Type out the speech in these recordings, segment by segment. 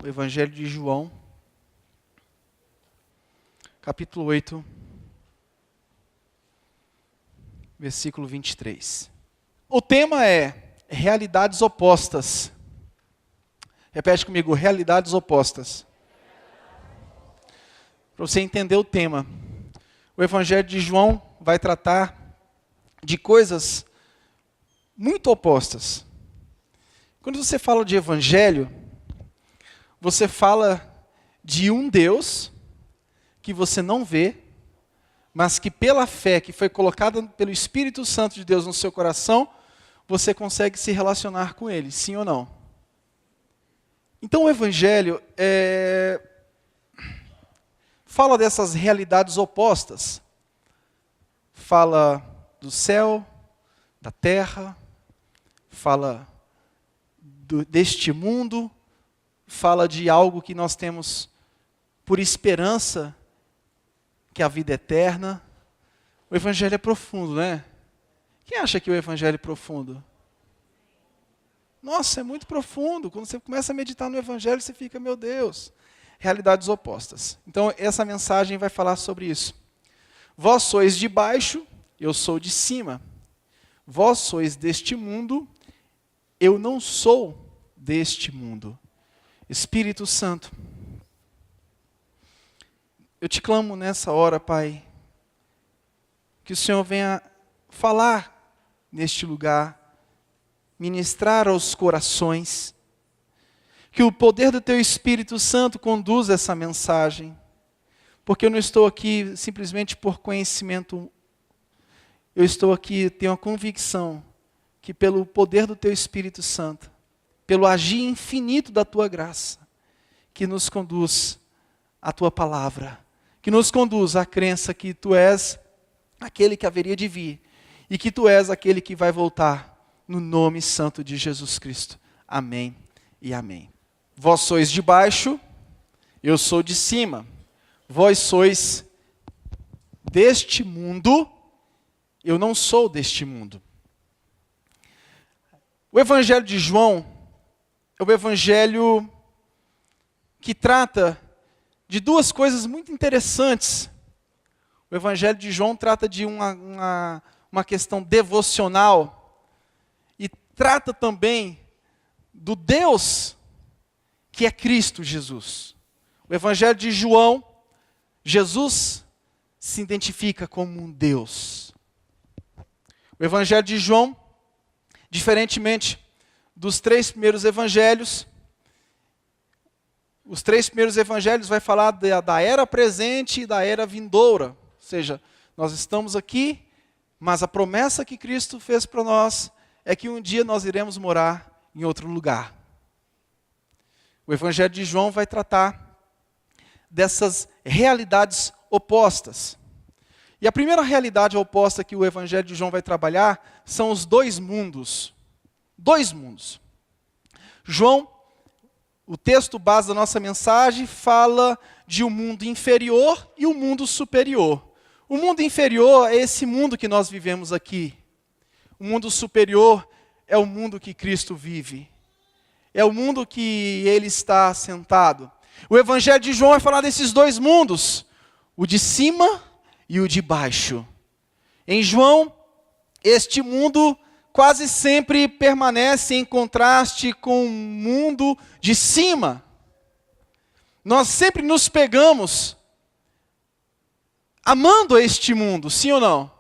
o Evangelho de João, capítulo 8, versículo 23. O tema é realidades opostas. Repete comigo, realidades opostas. Para você entender o tema, o Evangelho de João vai tratar de coisas muito opostas. Quando você fala de Evangelho, você fala de um Deus que você não vê, mas que pela fé que foi colocada pelo Espírito Santo de Deus no seu coração, você consegue se relacionar com Ele, sim ou não? Então o Evangelho fala dessas realidades opostas. Fala do céu, da terra, fala deste mundo, fala de algo que nós temos por esperança, que é a vida eterna. O Evangelho é profundo, né? Quem acha que o Evangelho é profundo? Nossa, é muito profundo. Quando você começa a meditar no Evangelho, você fica, meu Deus, realidades opostas. Então, essa mensagem vai falar sobre isso. Vós sois de baixo, eu sou de cima. Vós sois deste mundo, eu não sou deste mundo. Espírito Santo, eu te clamo nessa hora, Pai, que o Senhor venha falar neste lugar, ministrar aos corações, que o poder do Teu Espírito Santo conduza essa mensagem, porque eu não estou aqui simplesmente por conhecimento, eu estou aqui, tenho a convicção que pelo poder do Teu Espírito Santo, pelo agir infinito da Tua graça, que nos conduz à Tua palavra, que nos conduz à crença que Tu és aquele que haveria de vir, e que Tu és aquele que vai voltar, no nome santo de Jesus Cristo. Amém e amém. Vós sois de baixo, eu sou de cima. Vós sois deste mundo, eu não sou deste mundo. O Evangelho de João é o Evangelho que trata de duas coisas muito interessantes. O Evangelho de João trata de uma questão devocional e trata também do Deus que é Cristo Jesus. O Evangelho de João, Jesus se identifica como um Deus. O Evangelho de João, diferentemente dos três primeiros evangelhos, os três primeiros evangelhos vai falar da era presente e da era vindoura. Ou seja, nós estamos aqui, mas a promessa que Cristo fez para nós é que um dia nós iremos morar em outro lugar. O Evangelho de João vai tratar dessas realidades opostas. E a primeira realidade oposta que o Evangelho de João vai trabalhar são os dois mundos. Dois mundos. João, o texto base da nossa mensagem, fala de um mundo inferior e um mundo superior. O mundo inferior é esse mundo que nós vivemos aqui. O mundo superior é o mundo que Cristo vive. É o mundo que Ele está sentado. O Evangelho de João vai falar desses dois mundos, o de cima e o de baixo. Em João, este mundo quase sempre permanece em contraste com o mundo de cima. Nós sempre nos pegamos amando este mundo, sim ou não?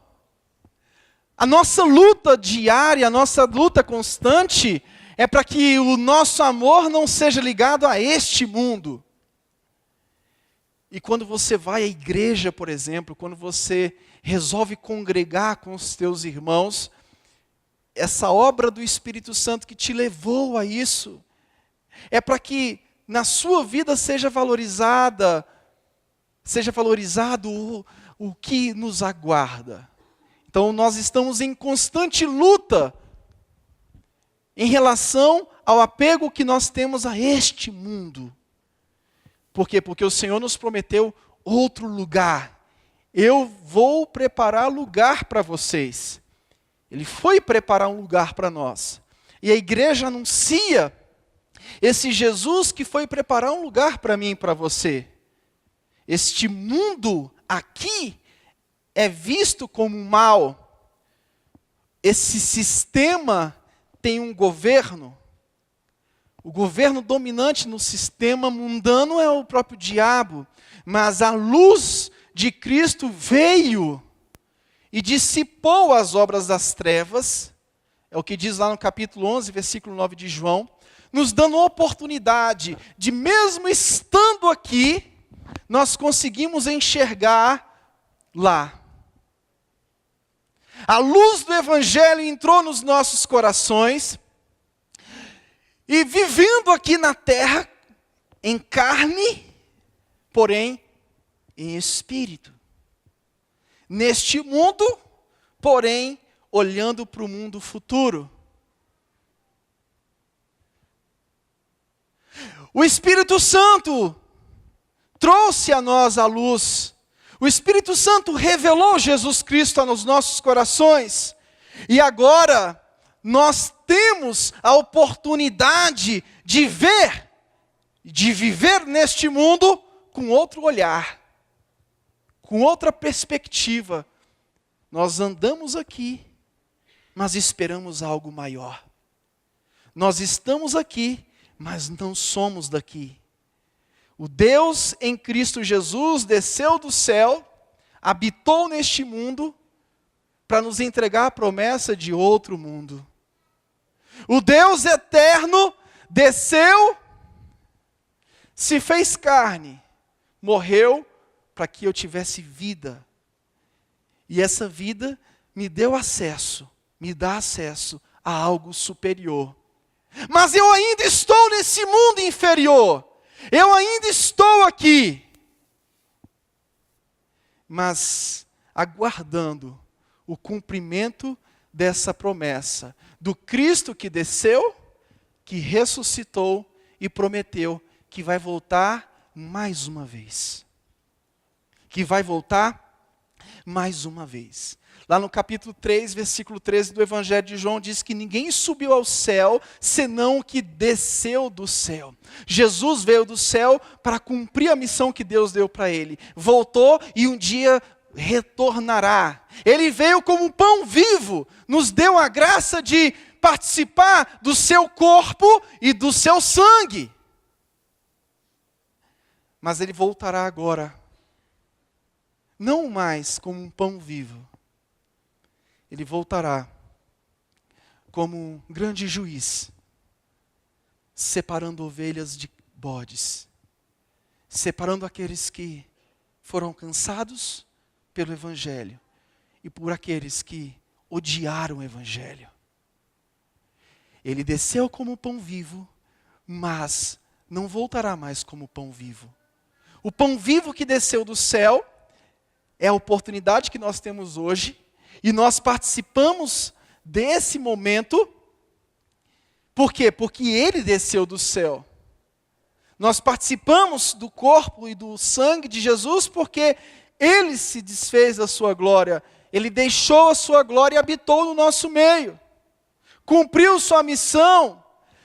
A nossa luta diária, a nossa luta constante é para que o nosso amor não seja ligado a este mundo. E quando você vai à igreja, por exemplo, quando você resolve congregar com os teus irmãos, essa obra do Espírito Santo que te levou a isso, é para que na sua vida seja valorizado o que nos aguarda. Então nós estamos em constante luta em relação ao apego que nós temos a este mundo. Por quê? Porque o Senhor nos prometeu outro lugar. Eu vou preparar lugar para vocês. Ele foi preparar um lugar para nós. E a igreja anuncia Esse Jesus que foi preparar um lugar para mim e para você. Este mundo aqui é visto como mal. Esse sistema tem um governo. O governo dominante no sistema mundano é o próprio diabo. Mas a luz de Cristo veio e dissipou as obras das trevas. É o que diz lá no capítulo 11, versículo 9 de João. Nos dando a oportunidade de, mesmo estando aqui, nós conseguimos enxergar lá. A luz do Evangelho entrou nos nossos corações, e vivendo aqui na terra, em carne, porém em espírito. Neste mundo, porém, olhando para o mundo futuro. O Espírito Santo trouxe a nós a luz. O Espírito Santo revelou Jesus Cristo nos nossos corações. E agora nós temos a oportunidade de ver, de viver neste mundo com outro olhar, com outra perspectiva. Nós andamos aqui, mas esperamos algo maior. Nós estamos aqui, mas não somos daqui. O Deus em Cristo Jesus desceu do céu, habitou neste mundo, para nos entregar a promessa de outro mundo. O Deus eterno desceu, se fez carne, morreu para que eu tivesse vida. E essa vida me deu acesso, me dá acesso a algo superior. Mas eu ainda estou nesse mundo inferior. Eu ainda estou aqui. Mas aguardando o cumprimento dessa promessa do Cristo que desceu, que ressuscitou e prometeu que vai voltar mais uma vez. Que vai voltar mais uma vez. Lá no capítulo 3, versículo 13 do Evangelho de João, diz que ninguém subiu ao céu, senão o que desceu do céu. Jesus veio do céu para cumprir a missão que Deus deu para ele. Voltou e um dia retornará. Ele veio como um pão vivo, nos deu a graça de participar do seu corpo e do seu sangue. Mas ele voltará agora, não mais como um pão vivo. Ele voltará como um grande juiz, separando ovelhas de bodes, separando aqueles que foram alcançados pelo Evangelho e por aqueles que odiaram o Evangelho. Ele desceu como pão vivo, mas não voltará mais como pão vivo. O pão vivo que desceu do céu é a oportunidade que nós temos hoje, e nós participamos desse momento. Por quê? Porque ele desceu do céu. Nós participamos do corpo e do sangue de Jesus porque ele se desfez da sua glória. Ele deixou a sua glória e habitou no nosso meio. Cumpriu sua missão.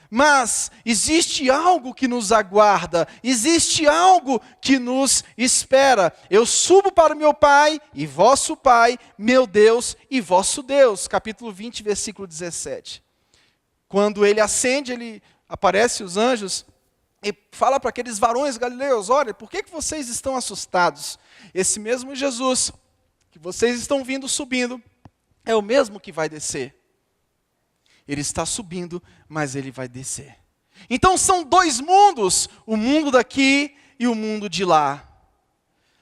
Mas existe algo que nos aguarda, existe algo que nos espera. Eu subo para o meu Pai e vosso Pai, meu Deus e vosso Deus. Capítulo 20, versículo 17. Quando ele ascende, ele aparece os anjos e fala para aqueles varões galileus: olha, por que vocês estão assustados? Esse mesmo Jesus que vocês estão vindo subindo é o mesmo que vai descer. Ele está subindo, mas ele vai descer. Então são dois mundos, o mundo daqui e o mundo de lá.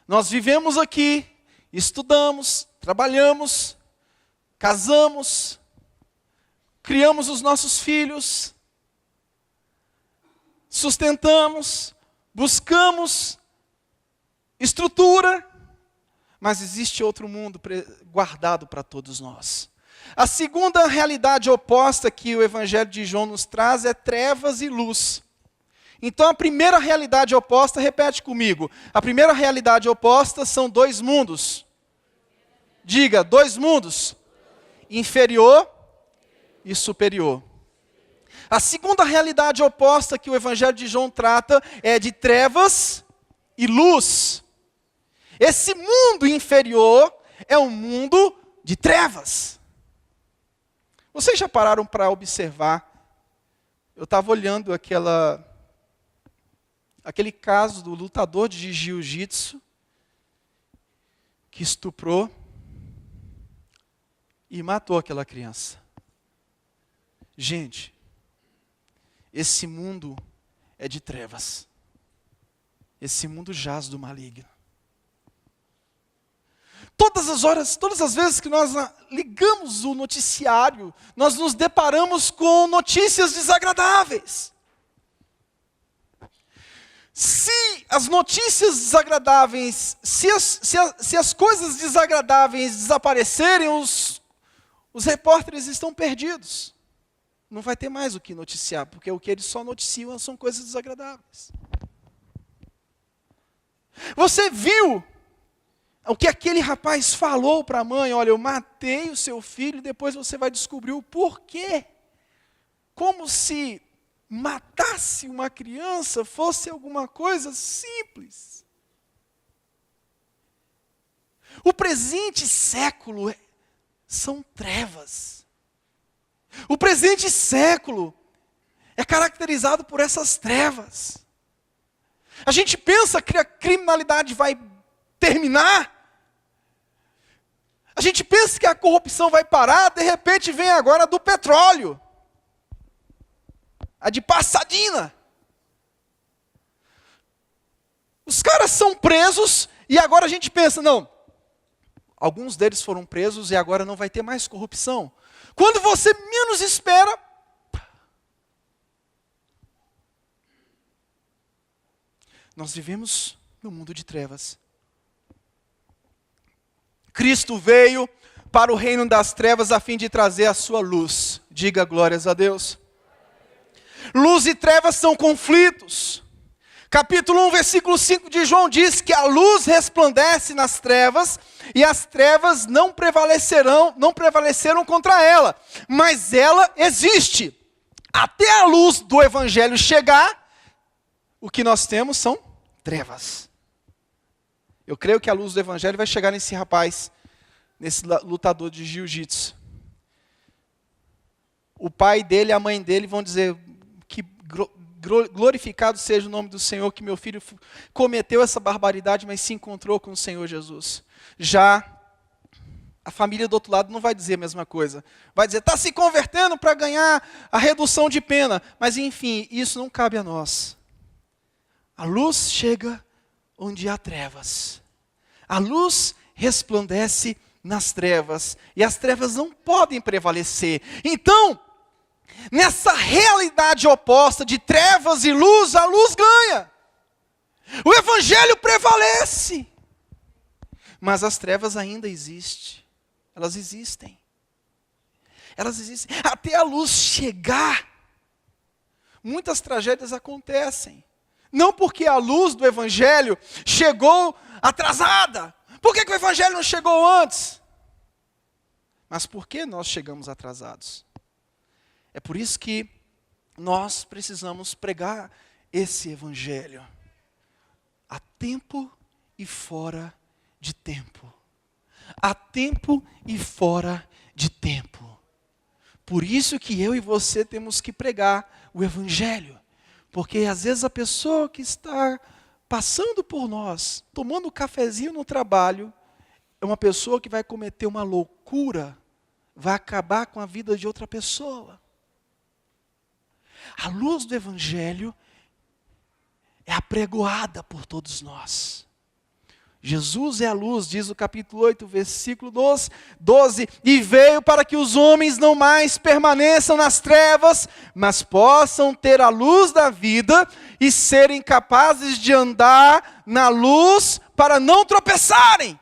Nós vivemos aqui, estudamos, trabalhamos, casamos, criamos os nossos filhos, sustentamos, buscamos estrutura, mas existe outro mundo guardado para todos nós. A segunda realidade oposta que o Evangelho de João nos traz é trevas e luz. Então a primeira realidade oposta, repete comigo, a primeira realidade oposta são dois mundos. Diga, dois mundos, inferior e superior. A segunda realidade oposta que o Evangelho de João trata é de trevas e luz. Esse mundo inferior é um mundo de trevas. Vocês já pararam para observar? Eu estava olhando aquele caso do lutador de jiu-jitsu que estuprou e matou aquela criança. Gente, esse mundo é de trevas. Esse mundo jaz do maligno. Todas as vezes que nós ligamos o noticiário, nós nos deparamos com notícias desagradáveis. Se as notícias desagradáveis, se as coisas desagradáveis desaparecerem, os repórteres estão perdidos. Não vai ter mais o que noticiar, porque o que eles só noticiam são coisas desagradáveis. Você viu o que aquele rapaz falou para a mãe? Olha, eu matei o seu filho, depois você vai descobrir o porquê. Como se matasse uma criança fosse alguma coisa simples. O presente século são trevas. O presente século é caracterizado por essas trevas. A gente pensa que a criminalidade vai terminar. A gente pensa que a corrupção vai parar, de repente vem agora a do petróleo. A de Passadina. Os caras são presos e agora a gente pensa, não, alguns deles foram presos e agora não vai ter mais corrupção. Quando você menos espera, nós vivemos no mundo de trevas. Cristo veio para o reino das trevas a fim de trazer a sua luz. Diga glórias a Deus. Luz e trevas são conflitos. Capítulo 1, versículo 5 de João diz que a luz resplandece nas trevas e as trevas não prevaleceram contra ela, mas ela existe. Até a luz do Evangelho chegar, o que nós temos são trevas. Eu creio que a luz do Evangelho vai chegar nesse rapaz, nesse lutador de jiu-jitsu. O pai dele e a mãe dele vão dizer que glorificado seja o nome do Senhor, que meu filho cometeu essa barbaridade, mas se encontrou com o Senhor Jesus. Já a família do outro lado não vai dizer a mesma coisa. Vai dizer, está se convertendo para ganhar a redução de pena. Mas enfim, isso não cabe a nós. A luz chega onde há trevas. A luz resplandece nas trevas. E as trevas não podem prevalecer. Então, nessa realidade oposta de trevas e luz, a luz ganha. O Evangelho prevalece. Mas as trevas ainda existem. Elas existem. Elas existem. Até a luz chegar, muitas tragédias acontecem. Não porque a luz do Evangelho chegou atrasada. Por que o Evangelho não chegou antes? Mas por que nós chegamos atrasados? É por isso que nós precisamos pregar esse Evangelho. A tempo e fora de tempo. Há tempo e fora de tempo. Por isso que eu e você temos que pregar o Evangelho. Porque às vezes a pessoa que está passando por nós, tomando um cafezinho no trabalho, é uma pessoa que vai cometer uma loucura, vai acabar com a vida de outra pessoa. A luz do Evangelho é apregoada por todos nós. Jesus é a luz, diz o capítulo 8, versículo 12, e veio para que os homens não mais permaneçam nas trevas, mas possam ter a luz da vida e serem capazes de andar na luz para não tropeçarem.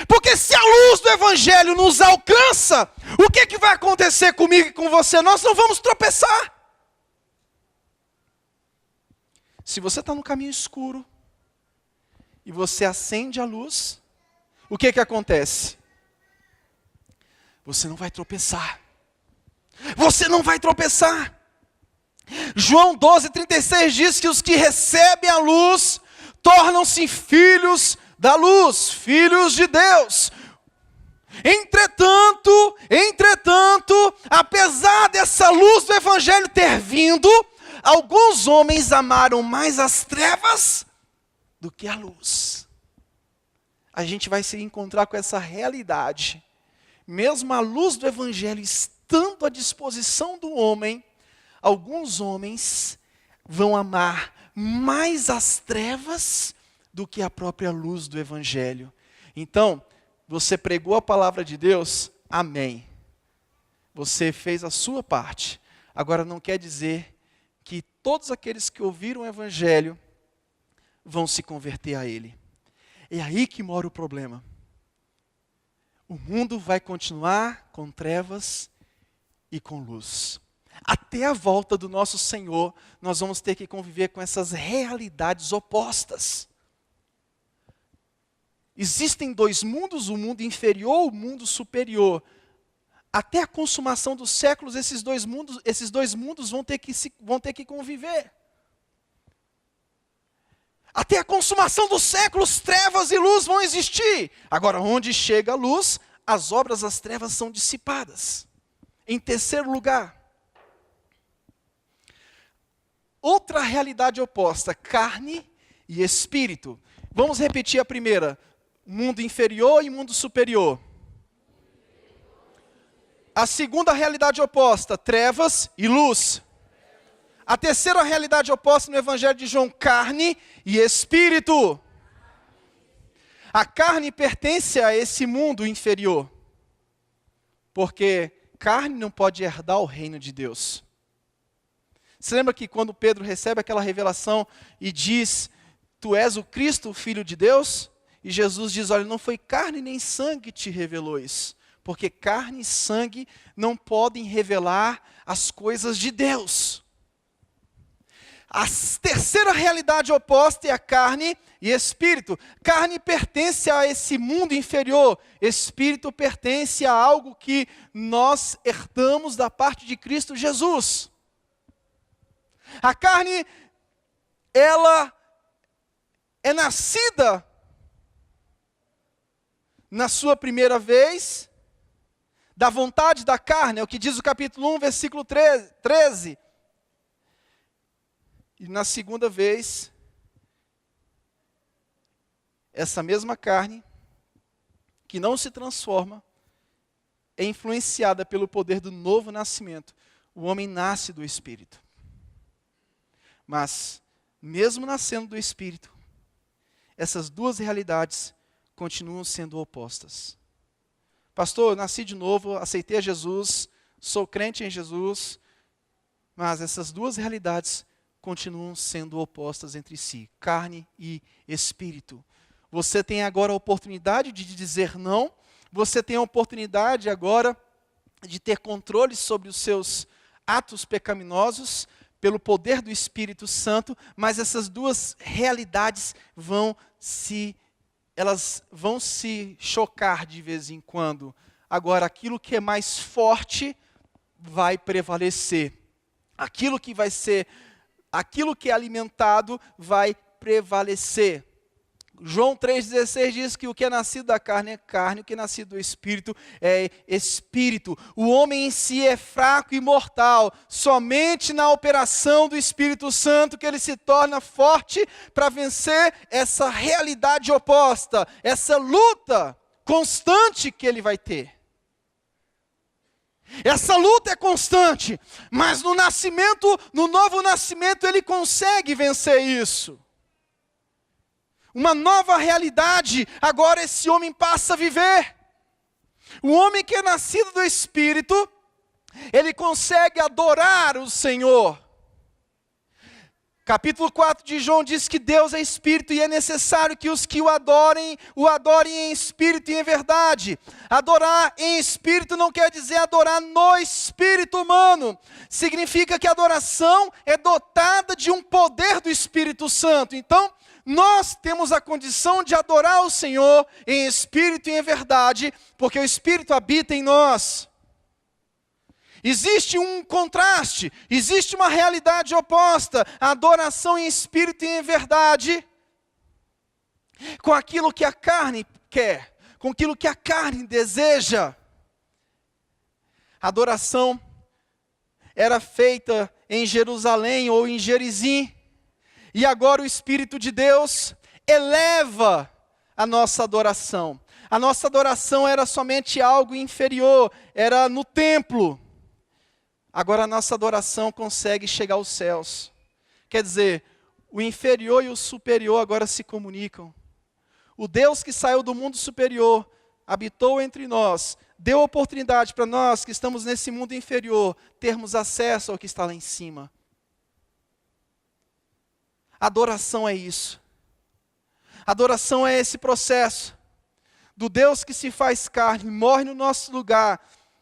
Porque se a luz do Evangelho nos alcança, o que vai acontecer comigo e com você? Nós não vamos tropeçar. Se você está no caminho escuro, e você acende a luz, o que acontece? Você não vai tropeçar. Você não vai tropeçar. João 12:36 diz que os que recebem a luz tornam-se filhos da luz, filhos de Deus. Entretanto, apesar dessa luz do Evangelho ter vindo, alguns homens amaram mais as trevas do que a luz. A gente vai se encontrar com essa realidade. Mesmo a luz do Evangelho estando à disposição do homem, alguns homens vão amar mais as trevas do que a própria luz do Evangelho. Então, você pregou a palavra de Deus, amém. Você fez a sua parte. Agora não quer dizer que todos aqueles que ouviram o Evangelho vão se converter a ele. É aí que mora o problema. O mundo vai continuar com trevas e com luz. Até a volta do nosso Senhor, nós vamos ter que conviver com essas realidades opostas. Existem dois mundos, o mundo inferior e o mundo superior. Até a consumação dos séculos, esses dois mundos vão ter que conviver. Até a consumação dos séculos, trevas e luz vão existir. Agora, onde chega a luz, as obras das trevas são dissipadas. Em terceiro lugar, outra realidade oposta, carne e espírito. Vamos repetir a primeira. Mundo inferior e mundo superior. A segunda realidade oposta, trevas e luz. A terceira realidade oposta no Evangelho de João, carne e espírito. A carne pertence a esse mundo inferior, porque carne não pode herdar o reino de Deus. Você lembra que quando Pedro recebe aquela revelação e diz, tu és o Cristo, o Filho de Deus? E Jesus diz, olha, não foi carne nem sangue que te revelou isso. Porque carne e sangue não podem revelar as coisas de Deus. A terceira realidade oposta é a carne e espírito. Carne pertence a esse mundo inferior. Espírito pertence a algo que nós herdamos da parte de Cristo Jesus. A carne, ela é nascida na sua primeira vez, da vontade da carne, é o que diz o capítulo 1, versículo 13. E na segunda vez, essa mesma carne, que não se transforma, é influenciada pelo poder do novo nascimento. O homem nasce do Espírito. Mas, mesmo nascendo do Espírito, essas duas realidades continuam sendo opostas. Pastor, eu nasci de novo, aceitei a Jesus, sou crente em Jesus, mas essas duas realidades continuam sendo opostas entre si, carne e espírito. Você tem agora a oportunidade de dizer não, você tem a oportunidade agora de ter controle sobre os seus atos pecaminosos, pelo poder do Espírito Santo, mas essas duas realidades elas vão se chocar de vez em quando. Agora, aquilo que é mais forte vai prevalecer. Aquilo que é alimentado vai prevalecer. João 3,16 diz que o que é nascido da carne é carne, o que é nascido do Espírito é Espírito. O homem em si é fraco e mortal, somente na operação do Espírito Santo que ele se torna forte para vencer essa realidade oposta, essa luta constante que ele vai ter. Essa luta é constante, mas no novo nascimento, ele consegue vencer isso. Uma nova realidade, agora esse homem passa a viver. O homem que é nascido do Espírito, ele consegue adorar o Senhor. Capítulo 4 de João diz que Deus é Espírito e é necessário que os que o adorem em Espírito e em verdade. Adorar em Espírito não quer dizer adorar no Espírito humano. Significa que a adoração é dotada de um poder do Espírito Santo. Então, nós temos a condição de adorar o Senhor em espírito e em verdade, porque o Espírito habita em nós. Existe um contraste, existe uma realidade oposta, a adoração em espírito e em verdade, com aquilo que a carne quer, com aquilo que a carne deseja. A adoração era feita em Jerusalém ou em Gerizim, e agora o Espírito de Deus eleva a nossa adoração. A nossa adoração era somente algo inferior, era no templo. Agora a nossa adoração consegue chegar aos céus. Quer dizer, o inferior e o superior agora se comunicam. O Deus que saiu do mundo superior, habitou entre nós, deu oportunidade para nós que estamos nesse mundo inferior, termos acesso ao que está lá em cima. Adoração é isso. Adoração é esse processo do Deus que se faz carne, morre no nosso lugar,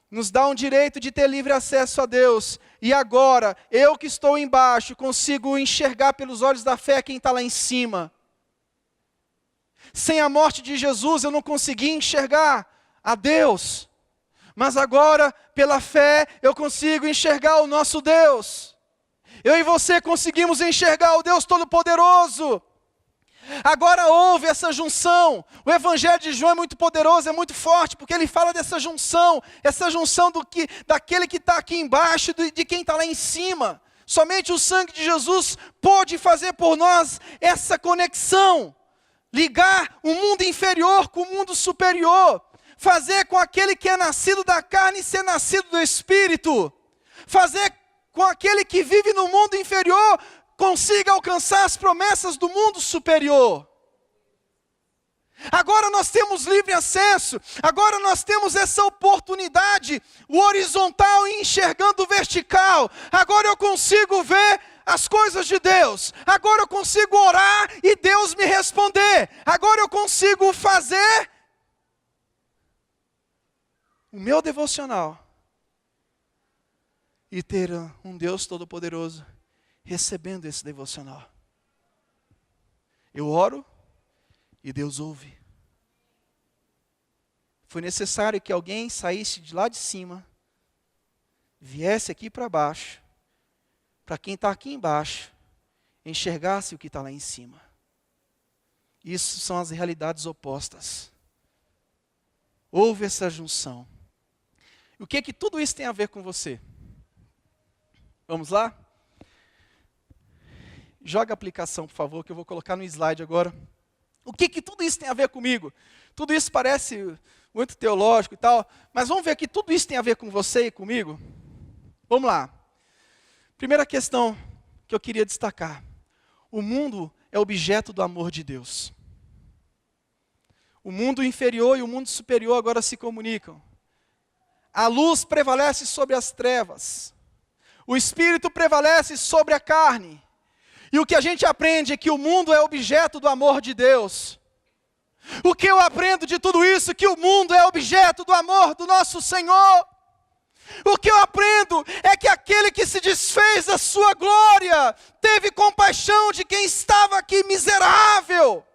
nos dá um direito de ter livre acesso a Deus. E agora, eu que estou embaixo, consigo enxergar pelos olhos da fé quem está lá em cima. Sem a morte de Jesus, eu não conseguia enxergar a Deus. Mas agora, pela fé, eu consigo enxergar o nosso Deus. Eu e você conseguimos enxergar o Deus Todo-Poderoso. Agora houve essa junção. O Evangelho de João é muito poderoso, é muito forte, porque ele fala dessa junção daquele que está aqui embaixo e de quem está lá em cima. Somente o sangue de Jesus pode fazer por nós essa conexão. Ligar o mundo inferior com o mundo superior. Fazer com aquele que é nascido da carne ser nascido do Espírito. Fazer com aquele que vive no mundo inferior consiga alcançar as promessas do mundo superior. Agora nós temos livre acesso, agora nós temos essa oportunidade, o horizontal enxergando o vertical. Agora eu consigo ver as coisas de Deus, agora eu consigo orar e Deus me responder, agora eu consigo fazer o meu devocional e ter um Deus Todo-Poderoso recebendo esse devocional. Eu oro e Deus ouve. Foi necessário que alguém saísse de lá de cima, viesse aqui para baixo, para quem está aqui embaixo, enxergasse o que está lá em cima. Isso são as realidades opostas. Houve essa junção. O que tudo isso tem a ver com você? Vamos lá? Joga a aplicação, por favor, que eu vou colocar no slide agora. O que tudo isso tem a ver comigo? Tudo isso parece muito teológico e tal, mas vamos ver que tudo isso tem a ver com você e comigo? Vamos lá. Primeira questão que eu queria destacar. O mundo é objeto do amor de Deus. O mundo inferior e o mundo superior agora se comunicam. A luz prevalece sobre as trevas. O Espírito prevalece sobre a carne. E o que a gente aprende é que o mundo é objeto do amor de Deus. O que eu aprendo de tudo isso é que o mundo é objeto do amor do nosso Senhor. O que eu aprendo é que aquele que se desfez da sua glória, teve compaixão de quem estava aqui miserável.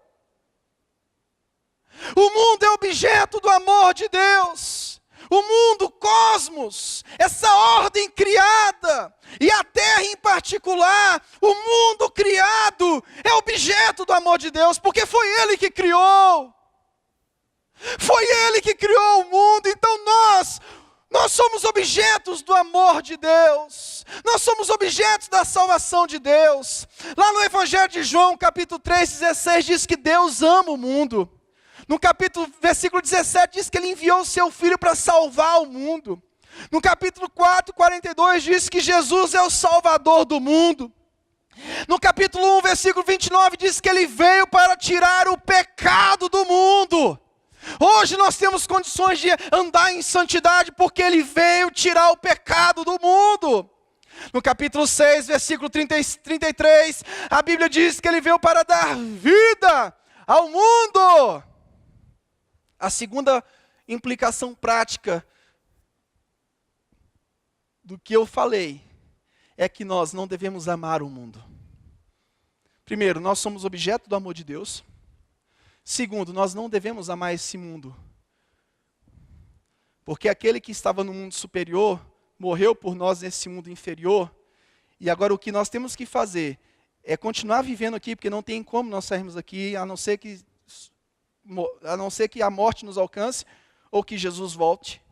O mundo é objeto do amor de Deus. O mundo, o cosmos, essa ordem criada, e a terra em particular, o mundo criado, é objeto do amor de Deus, porque foi Ele que criou. Foi Ele que criou o mundo, então nós somos objetos do amor de Deus. Nós somos objetos da salvação de Deus. Lá no Evangelho de João, capítulo 3:16, diz que Deus ama o mundo. No versículo 17 diz que Ele enviou o seu Filho para salvar o mundo. No capítulo 4:42 diz que Jesus é o Salvador do mundo. No capítulo 1, versículo 29 diz que Ele veio para tirar o pecado do mundo. Hoje nós temos condições de andar em santidade porque Ele veio tirar o pecado do mundo. No capítulo 6, versículo 33, a Bíblia diz que Ele veio para dar vida ao mundo. A segunda implicação prática do que eu falei é que nós não devemos amar o mundo. Primeiro, nós somos objeto do amor de Deus. Segundo, nós não devemos amar esse mundo. Porque aquele que estava no mundo superior morreu por nós nesse mundo inferior, e agora o que nós temos que fazer é continuar vivendo aqui, porque não tem como nós sairmos aqui, a não ser que a morte nos alcance, ou que Jesus volte.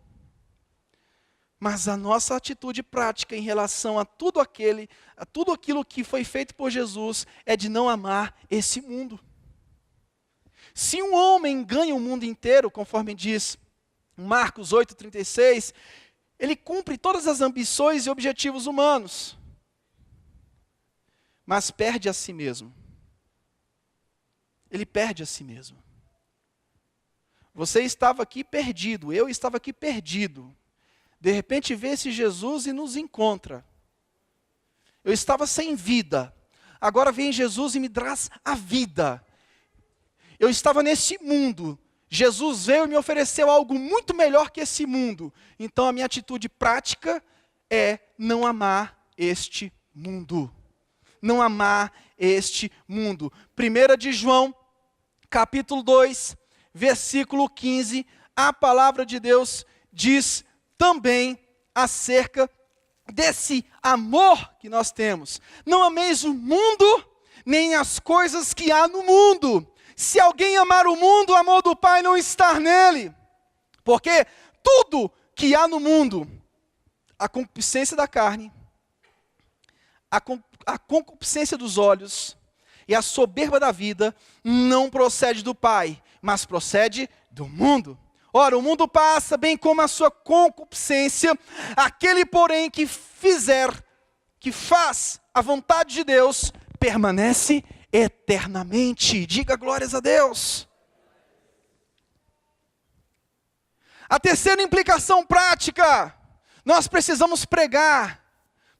Mas a nossa atitude prática em relação a tudo aquilo que foi feito por Jesus, é de não amar esse mundo. Se um homem ganha o mundo inteiro, conforme diz Marcos 8,36, ele cumpre todas as ambições e objetivos humanos, mas perde a si mesmo. Ele perde a si mesmo. Você estava aqui perdido, eu estava aqui perdido. De repente vê esse Jesus e nos encontra. Eu estava sem vida, agora vem Jesus e me traz a vida. Eu estava nesse mundo, Jesus veio e me ofereceu algo muito melhor que esse mundo. Então a minha atitude prática é não amar este mundo. Não amar este mundo. 1 de João, capítulo 2, versículo 15, a palavra de Deus diz também acerca desse amor que nós temos. Não ameis o mundo, nem as coisas que há no mundo. Se alguém amar o mundo, o amor do Pai não está nele. Porque tudo que há no mundo, a concupiscência da carne, a concupiscência dos olhos e a soberba da vida, não procede do Pai, mas procede do mundo. Ora, o mundo passa, bem como a sua concupiscência, aquele, porém, que faz a vontade de Deus, permanece eternamente. Diga glórias a Deus. A terceira implicação prática, nós precisamos pregar,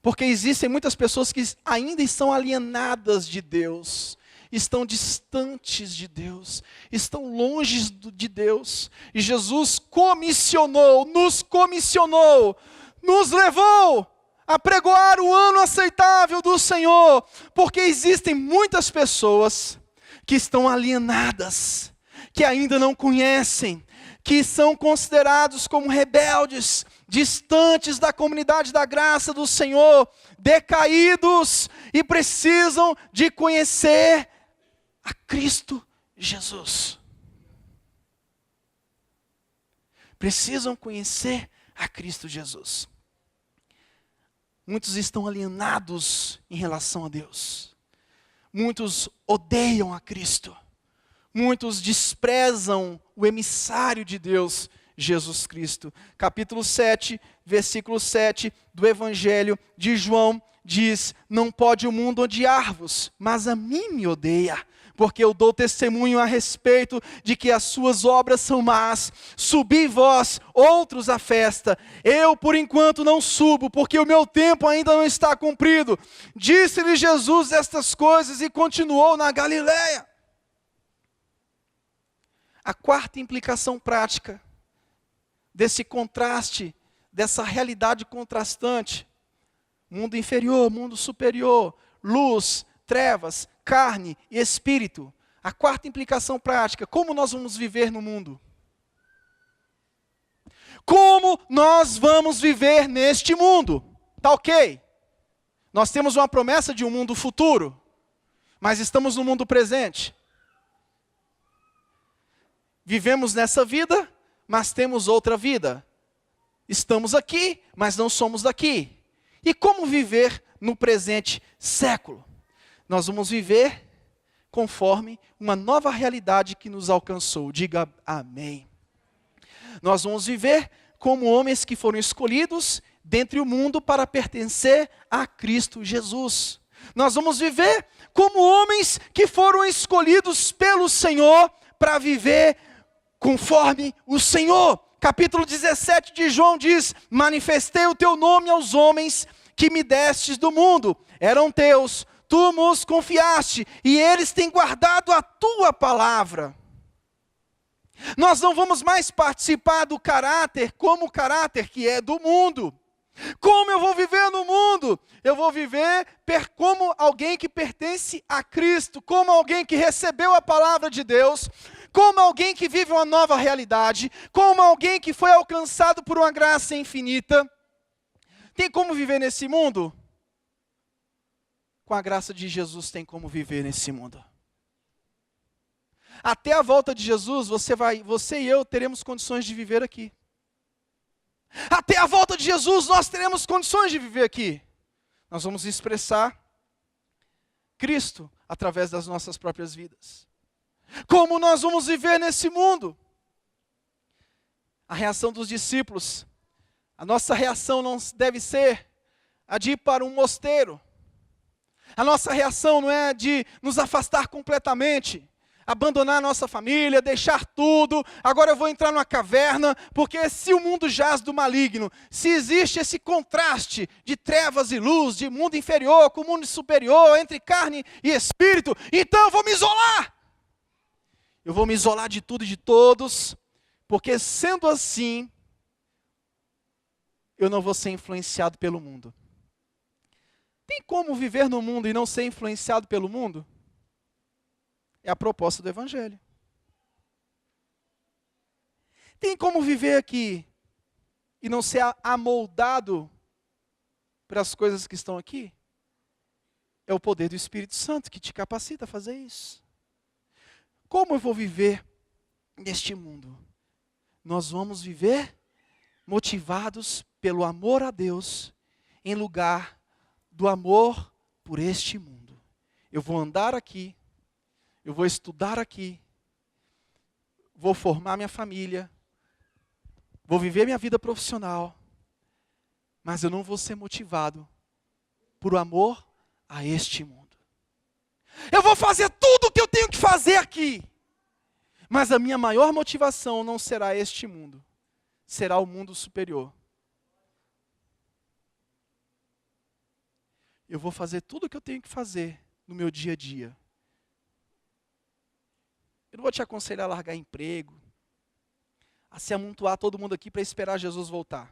porque existem muitas pessoas que ainda estão alienadas de Deus, estão distantes de Deus, estão longe de Deus, e Jesus nos levou a pregoar o ano aceitável do Senhor, porque existem muitas pessoas que estão alienadas, que ainda não conhecem, que são considerados como rebeldes, distantes da comunidade da graça do Senhor, decaídos e precisam de conhecer a Cristo Jesus. Precisam conhecer a Cristo Jesus. Muitos estão alienados em relação a Deus. Muitos odeiam a Cristo. Muitos desprezam o emissário de Deus, Jesus Cristo. Capítulo 7, versículo 7 do Evangelho de João diz: não pode o mundo odiar-vos, mas a mim me odeia, porque eu dou testemunho a respeito de que as suas obras são más. Subi vós, outros, à festa. Eu, por enquanto, não subo, porque o meu tempo ainda não está cumprido. Disse-lhe Jesus estas coisas e continuou na Galileia. A quarta implicação prática desse contraste, dessa realidade contrastante, mundo inferior, mundo superior, luz, trevas, carne e espírito. A quarta implicação prática, como nós vamos viver no mundo? Como nós vamos viver neste mundo? Tá ok? Nós temos uma promessa de um mundo futuro, mas estamos no mundo presente. Vivemos nessa vida, mas temos outra vida. Estamos aqui, mas não somos daqui. E como viver no presente século? Nós vamos viver conforme uma nova realidade que nos alcançou. Diga amém. Nós vamos viver como homens que foram escolhidos dentre o mundo para pertencer a Cristo Jesus. Nós vamos viver como homens que foram escolhidos pelo Senhor para viver conforme o Senhor. Capítulo 17 de João diz: manifestei o teu nome aos homens que me destes do mundo. Eram teus, tu nos confiaste, e eles têm guardado a tua palavra. Nós não vamos mais participar do caráter como o caráter que é do mundo. Como eu vou viver no mundo? Eu vou viver como alguém que pertence a Cristo, como alguém que recebeu a palavra de Deus, como alguém que vive uma nova realidade, como alguém que foi alcançado por uma graça infinita. Tem como viver nesse mundo? Com a graça de Jesus tem como viver nesse mundo. Até a volta de Jesus, você e eu teremos condições de viver aqui. Até a volta de Jesus, nós teremos condições de viver aqui. Nós vamos expressar Cristo através das nossas próprias vidas. Como nós vamos viver nesse mundo? A reação dos discípulos, a nossa reação não deve ser a de ir para um mosteiro. A nossa reação não é de nos afastar completamente, abandonar a nossa família, deixar tudo, agora eu vou entrar numa caverna, porque se o mundo jaz do maligno, se existe esse contraste de trevas e luz, de mundo inferior com mundo superior, entre carne e espírito, então eu vou me isolar. Eu vou me isolar de tudo e de todos, porque sendo assim, eu não vou ser influenciado pelo mundo. Tem como viver no mundo e não ser influenciado pelo mundo? É a proposta do Evangelho. Tem como viver aqui e não ser amoldado pelas coisas que estão aqui? É o poder do Espírito Santo que te capacita a fazer isso. Como eu vou viver neste mundo? Nós vamos viver motivados pelo amor a Deus, em lugar do amor por este mundo. Eu vou andar aqui, eu vou estudar aqui, vou formar minha família, vou viver minha vida profissional, mas eu não vou ser motivado por amor a este mundo. Eu vou fazer tudo o que eu tenho que fazer aqui, mas a minha maior motivação não será este mundo, será o mundo superior. Eu vou fazer tudo o que eu tenho que fazer no meu dia a dia. Eu não vou te aconselhar a largar emprego, a se amontoar todo mundo aqui para esperar Jesus voltar.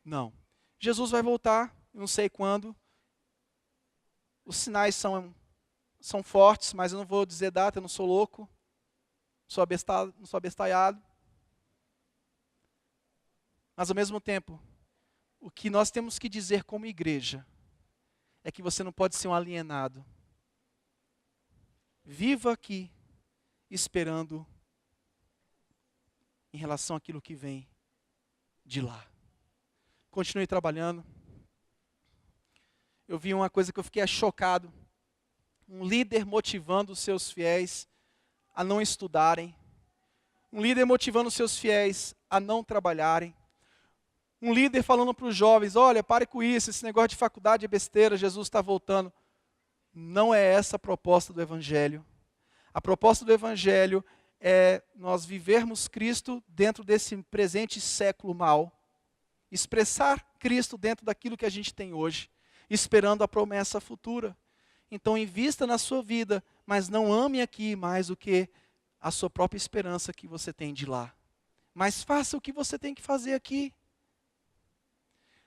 Não. Jesus vai voltar, eu não sei quando. Os sinais são fortes, mas eu não vou dizer data, eu não sou louco. Não sou abestalhado. Mas ao mesmo tempo, o que nós temos que dizer como igreja é que você não pode ser um alienado. Viva aqui, esperando em relação àquilo que vem de lá. Continue trabalhando. Eu vi uma coisa que eu fiquei chocado. Um líder motivando os seus fiéis a não estudarem. Um líder motivando os seus fiéis a não trabalharem. Um líder falando para os jovens, olha, pare com isso, esse negócio de faculdade é besteira, Jesus está voltando. Não é essa a proposta do Evangelho. A proposta do Evangelho é nós vivermos Cristo dentro desse presente século mau. Expressar Cristo dentro daquilo que a gente tem hoje, esperando a promessa futura. Então invista na sua vida, mas não ame aqui mais do que a sua própria esperança que você tem de lá. Mas faça o que você tem que fazer aqui.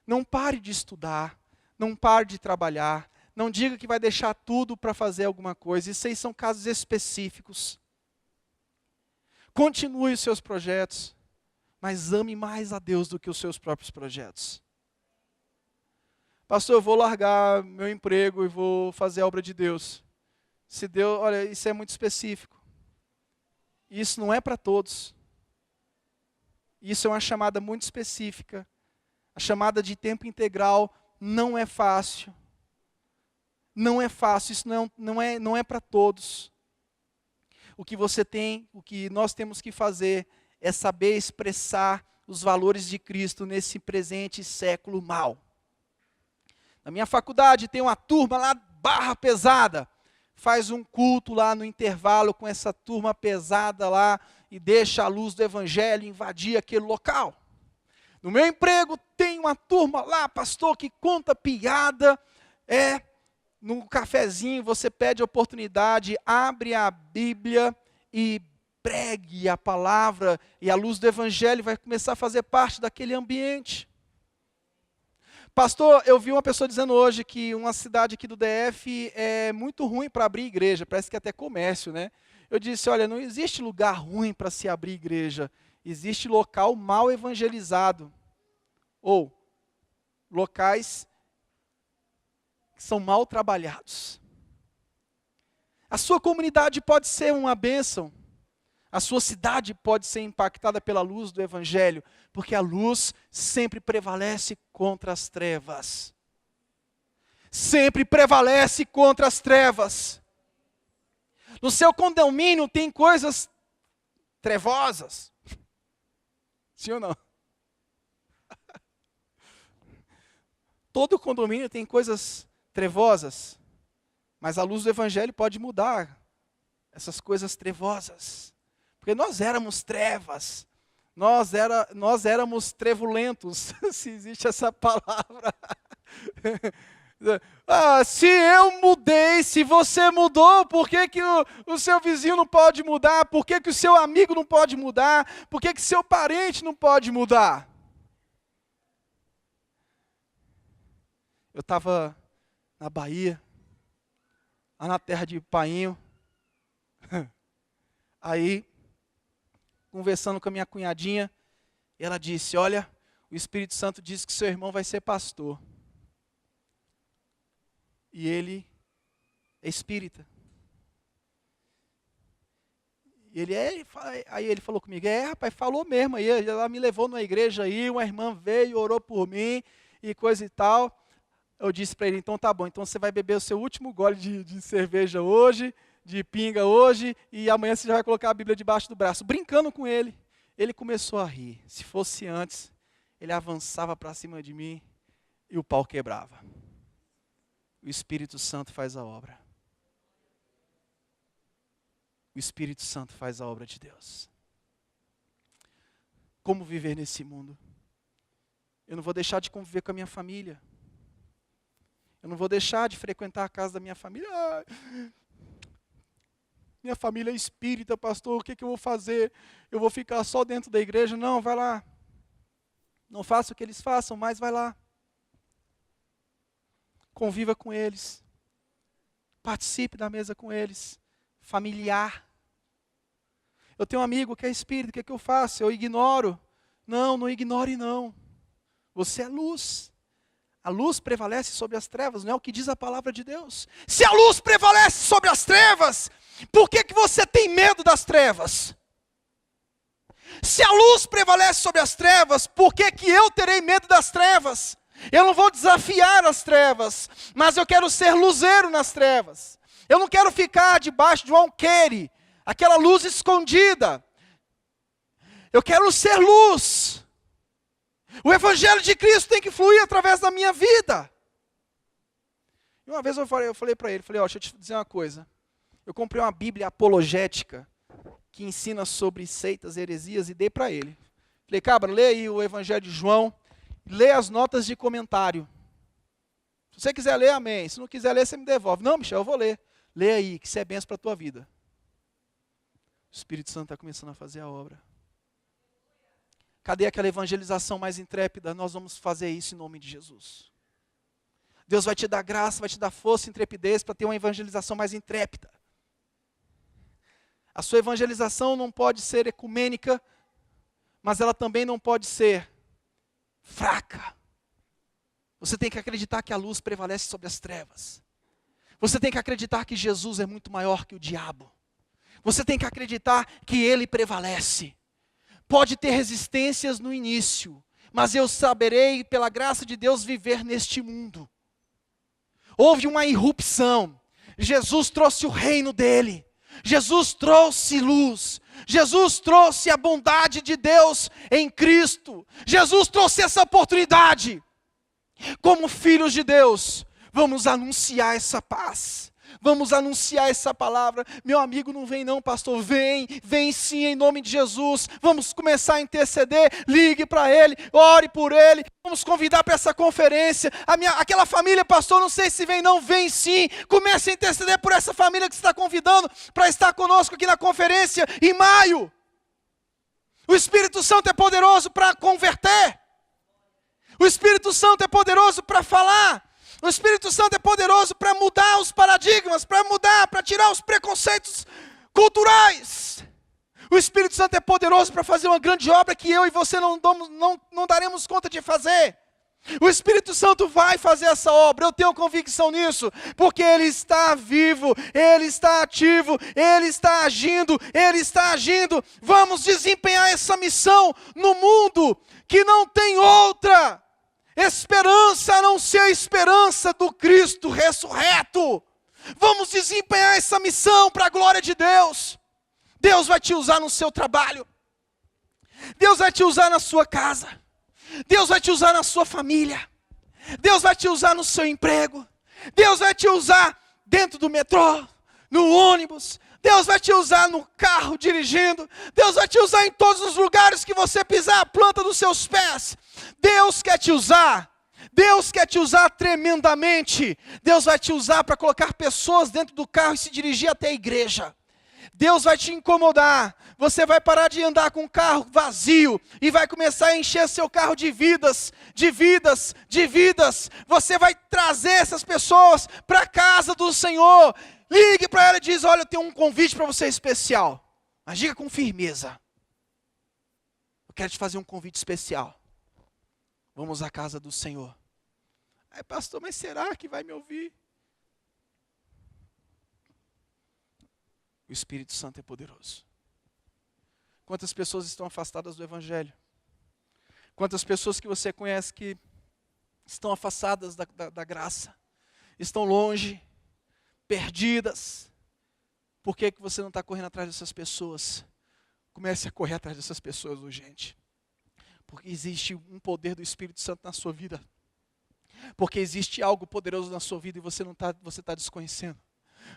Não pare de estudar, não pare de trabalhar, não diga que vai deixar tudo para fazer alguma coisa. Isso aí são casos específicos. Continue os seus projetos, mas ame mais a Deus do que os seus próprios projetos. Pastor, eu vou largar meu emprego e vou fazer a obra de Deus. Se Deus, olha, isso é muito específico. Isso não é para todos. Isso é uma chamada muito específica. A chamada de tempo integral não é fácil. Não é fácil, isso não é para todos. O que nós temos que fazer é saber expressar os valores de Cristo nesse presente século mau. Na minha faculdade tem uma turma lá, barra pesada. Faz um culto lá no intervalo com essa turma pesada lá e deixa a luz do Evangelho invadir aquele local. No meu emprego tem uma turma lá, pastor, que conta piada. No cafezinho você pede a oportunidade, abre a Bíblia e pregue a palavra. E a luz do Evangelho vai começar a fazer parte daquele ambiente. Pastor, eu vi uma pessoa dizendo hoje que uma cidade aqui do DF é muito ruim para abrir igreja, parece que é até comércio, né? Eu disse, olha, não existe lugar ruim para se abrir igreja, existe local mal evangelizado. Ou locais que são mal trabalhados. A sua comunidade pode ser uma bênção. A sua cidade pode ser impactada pela luz do Evangelho, porque a luz sempre prevalece contra as trevas. Sempre prevalece contra as trevas. No seu condomínio tem coisas trevosas. Sim ou não? Todo condomínio tem coisas trevosas, mas a luz do Evangelho pode mudar essas coisas trevosas. Porque nós éramos trevas, nós éramos trevulentos, se existe essa palavra. Se eu mudei, se você mudou, por que o seu vizinho não pode mudar? Por que o seu amigo não pode mudar? Por que seu parente não pode mudar? Eu estava na Bahia, lá na terra de Painho, aí, conversando com a minha cunhadinha, ela disse, olha, o Espírito Santo disse que seu irmão vai ser pastor. E ele é espírita. Aí ele falou comigo, rapaz, falou mesmo aí, ela me levou numa igreja aí, uma irmã veio, orou por mim, e coisa e tal. Eu disse para ele, então tá bom, então você vai beber o seu último gole de cerveja hoje, de pinga hoje, e amanhã você já vai colocar a Bíblia debaixo do braço. Brincando com ele, ele começou a rir. Se fosse antes, ele avançava para cima de mim e o pau quebrava. O Espírito Santo faz a obra. O Espírito Santo faz a obra de Deus. Como viver nesse mundo? Eu não vou deixar de conviver com a minha família. Eu não vou deixar de frequentar a casa da minha família. Minha família é espírita, pastor, o que eu vou fazer? Eu vou ficar só dentro da igreja? Não, vai lá. Não faça o que eles façam, mas vai lá. Conviva com eles. Participe da mesa com eles. Familiar. Eu tenho um amigo que é espírita, o que eu faço? Eu ignoro. Não ignore não. Você é luz. A luz prevalece sobre as trevas, não é o que diz a palavra de Deus. Se a luz prevalece sobre as trevas, por que você tem medo das trevas? Se a luz prevalece sobre as trevas, por que eu terei medo das trevas? Eu não vou desafiar as trevas, mas eu quero ser luzeiro nas trevas. Eu não quero ficar debaixo de um alqueire, aquela luz escondida. Eu quero ser luz. O Evangelho de Cristo tem que fluir através da minha vida. E uma vez eu falei para ele, deixa eu te dizer uma coisa. Eu comprei uma Bíblia apologética, que ensina sobre seitas, heresias, e dei para ele. Falei, cabra, lê aí o Evangelho de João, lê as notas de comentário. Se você quiser ler, amém. Se não quiser ler, você me devolve. Não, Michel, eu vou ler. Lê aí, que isso é benção para a tua vida. O Espírito Santo está começando a fazer a obra. Cadê aquela evangelização mais intrépida? Nós vamos fazer isso em nome de Jesus. Deus vai te dar graça, vai te dar força e intrepidez para ter uma evangelização mais intrépida. A sua evangelização não pode ser ecumênica, mas ela também não pode ser fraca. Você tem que acreditar que a luz prevalece sobre as trevas. Você tem que acreditar que Jesus é muito maior que o diabo. Você tem que acreditar que Ele prevalece. Pode ter resistências no início, mas eu saberei, pela graça de Deus, viver neste mundo. Houve uma irrupção. Jesus trouxe o reino dele. Jesus trouxe luz. Jesus trouxe a bondade de Deus em Cristo. Jesus trouxe essa oportunidade. Como filhos de Deus, vamos anunciar essa paz. Vamos anunciar essa palavra. Meu amigo, não vem não, pastor. Vem sim, em nome de Jesus. Vamos começar a interceder. Ligue para ele, ore por ele. Vamos convidar para essa conferência. Aquela família, pastor, não sei se vem não, vem sim. Comece a interceder por essa família que você está convidando para estar conosco aqui na conferência em maio. O Espírito Santo é poderoso para converter. O Espírito Santo é poderoso para falar. O Espírito Santo é poderoso para mudar os paradigmas, para tirar os preconceitos culturais. O Espírito Santo é poderoso para fazer uma grande obra que eu e você não daremos conta de fazer. O Espírito Santo vai fazer essa obra, eu tenho convicção nisso, porque Ele está vivo, Ele está ativo, Ele está agindo, Ele está agindo. Vamos desempenhar essa missão no mundo que não tem outra esperança a não ser a esperança do Cristo ressurreto. Vamos desempenhar essa missão para a glória de Deus. Deus vai te usar no seu trabalho, Deus vai te usar na sua casa, Deus vai te usar na sua família, Deus vai te usar no seu emprego, Deus vai te usar dentro do metrô, no ônibus, Deus vai te usar no carro dirigindo, Deus vai te usar em todos os lugares que você pisar a planta dos seus pés. Deus quer te usar, Deus quer te usar tremendamente. Deus vai te usar para colocar pessoas dentro do carro e se dirigir até a igreja. Deus vai te incomodar, você vai parar de andar com o carro vazio e vai começar a encher seu carro de vidas, de vidas, de vidas. Você vai trazer essas pessoas para a casa do Senhor. Ligue para ela e diz: olha, eu tenho um convite para você especial. Mas diga com firmeza: eu quero te fazer um convite especial. Vamos à casa do Senhor. Aí, pastor, mas será que vai me ouvir? O Espírito Santo é poderoso. Quantas pessoas estão afastadas do Evangelho? Quantas pessoas que você conhece que estão afastadas da graça? Estão longe, perdidas. Por que você não está correndo atrás dessas pessoas? Comece a correr atrás dessas pessoas urgente. Porque existe um poder do Espírito Santo na sua vida. Porque existe algo poderoso na sua vida e você está desconhecendo.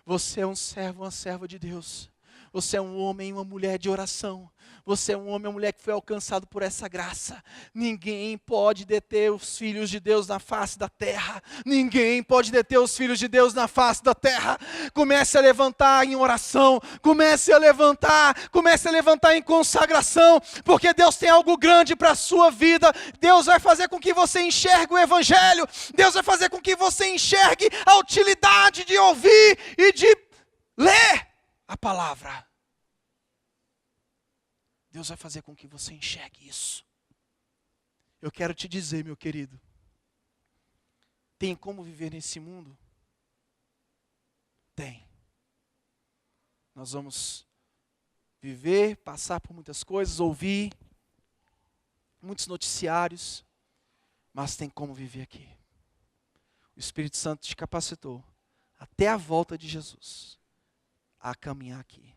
Você é um servo, uma serva de Deus. Você é um homem e uma mulher de oração. Você é um homem e uma mulher que foi alcançado por essa graça. Ninguém pode deter os filhos de Deus na face da terra. Ninguém pode deter os filhos de Deus na face da terra. Comece a levantar em oração. Comece a levantar em consagração. Porque Deus tem algo grande para a sua vida. Deus vai fazer com que você enxergue o Evangelho. Deus vai fazer com que você enxergue a utilidade de ouvir e de ler a palavra. Deus vai fazer com que você enxergue isso. Eu quero te dizer, meu querido, tem como viver nesse mundo? Tem. Nós vamos viver, passar por muitas coisas, ouvir muitos noticiários, mas tem como viver aqui. O Espírito Santo te capacitou até a volta de Jesus a caminhar aqui.